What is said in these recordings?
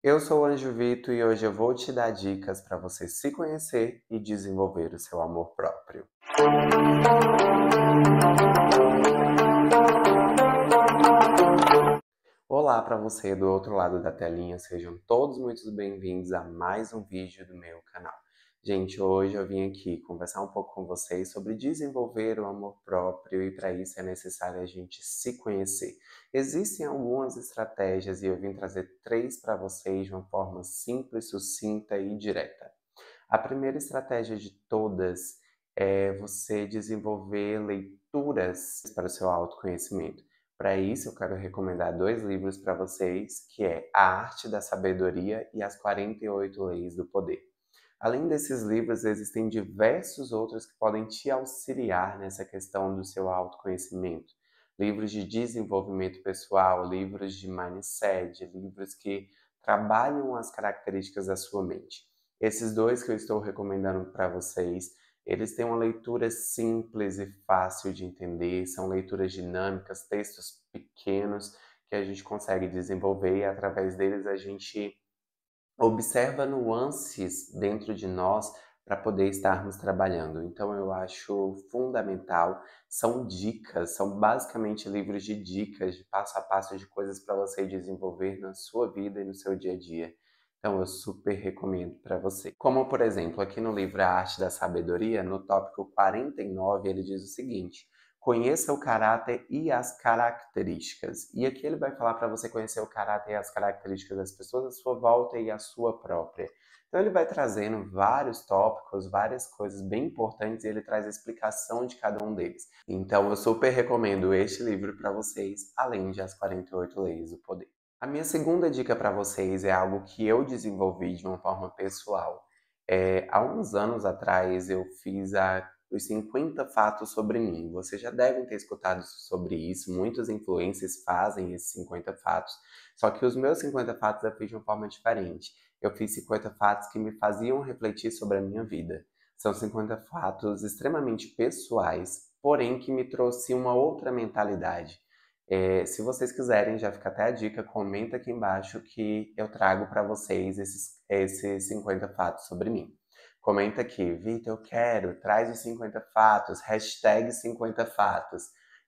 Eu sou o Anjo Vitor e hoje eu vou te dar dicas para você se conhecer e desenvolver o seu amor próprio. Olá para você do outro lado da telinha, sejam todos muito bem-vindos a mais um vídeo do meu canal. Gente, hoje eu vim aqui conversar um pouco com vocês sobre desenvolver o amor próprio e para isso é necessário a gente se conhecer. Existem algumas estratégias e eu vim trazer 3 para vocês de uma forma simples, sucinta e direta. A primeira estratégia de todas é você desenvolver leituras para o seu autoconhecimento. Para isso, eu quero recomendar 2 livros para vocês, que é A Arte da Sabedoria e As 48 Leis do Poder. Além desses livros, existem diversos outros que podem te auxiliar nessa questão do seu autoconhecimento. Livros de desenvolvimento pessoal, livros de mindset, livros que trabalham as características da sua mente. Esses 2 que eu estou recomendando para vocês, eles têm uma leitura simples e fácil de entender, são leituras dinâmicas, textos pequenos que a gente consegue desenvolver e através deles a gente observa nuances dentro de nós para poder estarmos trabalhando. Então eu acho fundamental, são dicas, são basicamente livros de dicas, de passo a passo de coisas para você desenvolver na sua vida e no seu dia a dia. Então eu super recomendo para você. Como por exemplo, aqui no livro A Arte da Sabedoria, no tópico 49, ele diz o seguinte: conheça o caráter e as características. E aqui ele vai falar para você conhecer o caráter e as características das pessoas à sua volta e a sua própria. Então ele vai trazendo vários tópicos, várias coisas bem importantes e ele traz a explicação de cada um deles. Então eu super recomendo este livro para vocês, além de As 48 Leis do Poder. A minha segunda dica para vocês é algo que eu desenvolvi de uma forma pessoal. Há uns anos atrás eu fiz os 50 fatos sobre mim. Vocês já devem ter escutado sobre isso, muitos influencers fazem esses 50 fatos, só que os meus 50 fatos eu fiz de uma forma diferente. Eu fiz 50 fatos que me faziam refletir sobre a minha vida. São 50 fatos extremamente pessoais, porém que me trouxe uma outra mentalidade. Se vocês quiserem, já fica até a dica, comenta aqui embaixo que eu trago para vocês esses 50 fatos sobre mim. Comenta aqui, Vitor, eu quero, traz os 50 fatos, hashtag 50 fatos,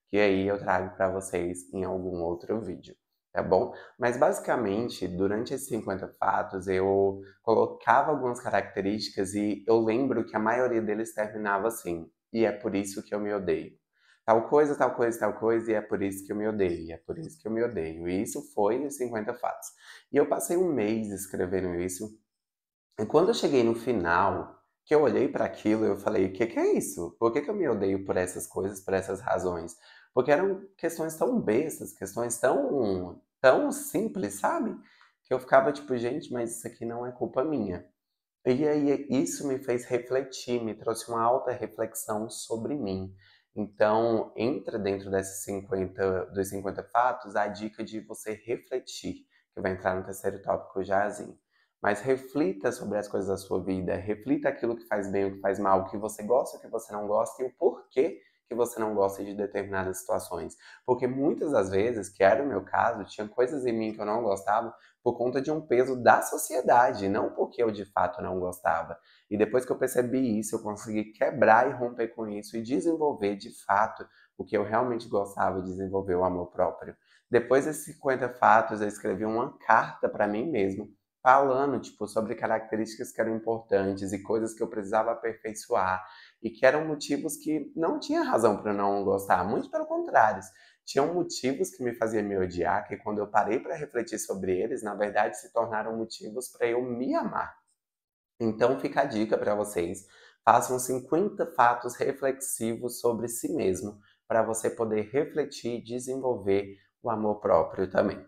que aí eu trago para vocês em algum outro vídeo, tá bom? Mas basicamente, durante esses 50 fatos, eu colocava algumas características e eu lembro que a maioria deles terminava assim, e é por isso que eu me odeio. Tal coisa, tal coisa, tal coisa, e é por isso que eu me odeio, e é por isso que eu me odeio. E isso foi os 50 fatos. E eu passei um mês escrevendo isso, e quando eu cheguei no final, que eu olhei para aquilo, eu falei: "O que que é isso? Por que que eu me odeio por essas coisas, por essas razões?". Porque eram questões tão bestas, questões tão simples, sabe? Que eu ficava tipo: "Gente, mas isso aqui não é culpa minha". E aí isso me fez refletir, me trouxe uma alta reflexão sobre mim. Então, entra dentro desses 50 dos 50 fatos a dica de você refletir, que vai entrar no terceiro tópico jázinho. Mas reflita sobre as coisas da sua vida, reflita aquilo que faz bem, o que faz mal, o que você gosta, o que você não gosta e o porquê que você não gosta de determinadas situações. Porque muitas das vezes, que era o meu caso, tinha coisas em mim que eu não gostava por conta de um peso da sociedade, não porque eu de fato não gostava. E depois que eu percebi isso, eu consegui quebrar e romper com isso e desenvolver de fato o que eu realmente gostava, desenvolver o amor próprio. Depois desses 50 fatos, eu escrevi uma carta para mim mesmo, falando tipo sobre características que eram importantes e coisas que eu precisava aperfeiçoar e que eram motivos que não tinha razão para eu não gostar, muito pelo contrário. Tinham motivos que me faziam me odiar, que quando eu parei para refletir sobre eles, na verdade se tornaram motivos para eu me amar. Então fica a dica para vocês, façam 50 fatos reflexivos sobre si mesmo, para você poder refletir e desenvolver o amor próprio também.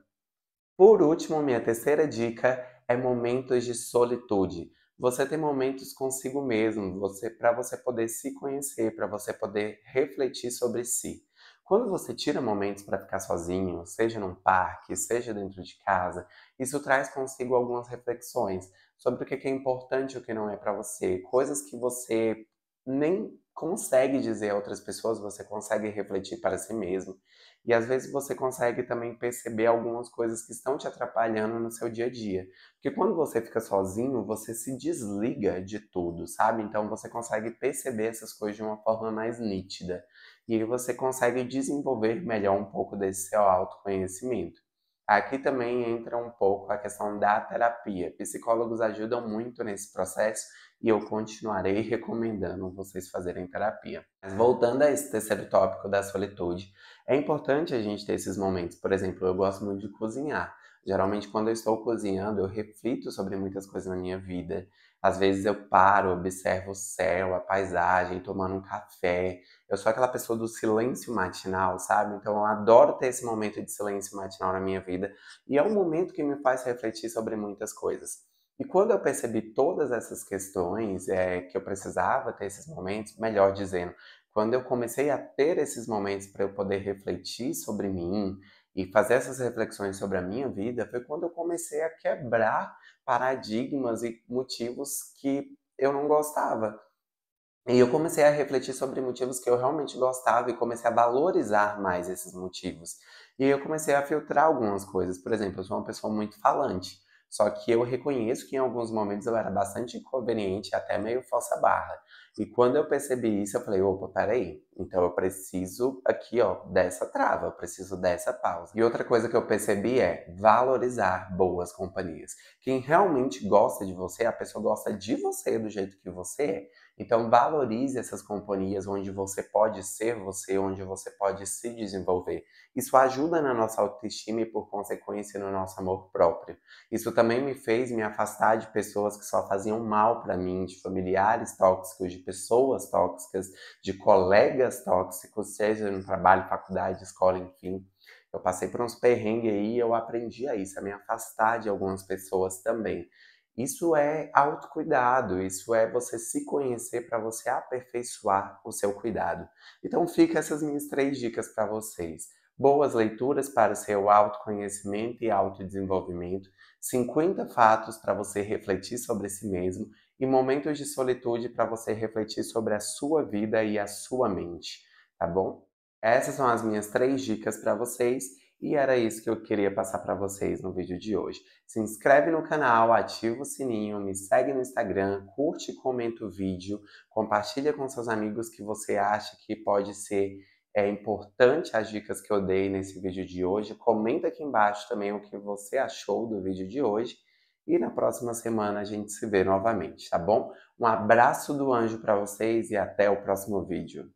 Por último, minha terceira dica é momentos de solitude. Você tem momentos consigo mesmo, para você poder se conhecer, para você poder refletir sobre si. Quando você tira momentos para ficar sozinho, seja num parque, seja dentro de casa, isso traz consigo algumas reflexões sobre o que é importante e o que não é para você, coisas que você nem consegue dizer a outras pessoas, você consegue refletir para si mesmo. E às vezes você consegue também perceber algumas coisas que estão te atrapalhando no seu dia a dia. Porque quando você fica sozinho, você se desliga de tudo, sabe? Então você consegue perceber essas coisas de uma forma mais nítida. E aí você consegue desenvolver melhor um pouco desse seu autoconhecimento. Aqui também entra um pouco a questão da terapia. Psicólogos ajudam muito nesse processo e eu continuarei recomendando vocês fazerem terapia. Mas voltando a esse terceiro tópico da solitude, é importante a gente ter esses momentos. Por exemplo, eu gosto muito de cozinhar. Geralmente, quando eu estou cozinhando, eu reflito sobre muitas coisas na minha vida. Às vezes eu paro, observo o céu, a paisagem, tomando um café. Eu sou aquela pessoa do silêncio matinal, sabe? Então eu adoro ter esse momento de silêncio matinal na minha vida. E é um momento que me faz refletir sobre muitas coisas. E quando eu percebi todas essas questões, que eu precisava ter esses momentos, melhor dizendo, quando eu comecei a ter esses momentos para eu poder refletir sobre mim e fazer essas reflexões sobre a minha vida, foi quando eu comecei a quebrar paradigmas e motivos que eu não gostava. E eu comecei a refletir sobre motivos que eu realmente gostava e comecei a valorizar mais esses motivos. E aí eu comecei a filtrar algumas coisas. Por exemplo, eu sou uma pessoa muito falante, só que eu reconheço que em alguns momentos eu era bastante inconveniente, até meio falsa barra. E quando eu percebi isso, eu falei, opa, peraí, então eu preciso aqui, ó, dessa trava, eu preciso dessa pausa. E outra coisa que eu percebi é valorizar boas companhias. Quem realmente gosta de você, a pessoa gosta de você do jeito que você é. Então valorize essas companhias onde você pode ser você, onde você pode se desenvolver. Isso ajuda na nossa autoestima e, por consequência, no nosso amor próprio. Isso também me fez me afastar de pessoas que só faziam mal para mim, de familiares tóxicos, de pessoas tóxicas, de colegas tóxicos, seja no trabalho, faculdade, escola, enfim. Eu passei por uns perrengues aí e eu aprendi a isso, a me afastar de algumas pessoas também. Isso é autocuidado, isso é você se conhecer para você aperfeiçoar o seu cuidado. Então fica essas minhas 3 dicas para vocês. Boas leituras para o seu autoconhecimento e autodesenvolvimento, 50 fatos para você refletir sobre si mesmo e momentos de solitude para você refletir sobre a sua vida e a sua mente, tá bom? Essas são as minhas 3 dicas para vocês e era isso que eu queria passar para vocês no vídeo de hoje. Se inscreve no canal, ativa o sininho, me segue no Instagram, curte e comenta o vídeo, compartilha com seus amigos que você acha que pode ser importante as dicas que eu dei nesse vídeo de hoje. Comenta aqui embaixo também o que você achou do vídeo de hoje. E na próxima semana a gente se vê novamente, tá bom? Um abraço do anjo para vocês e até o próximo vídeo.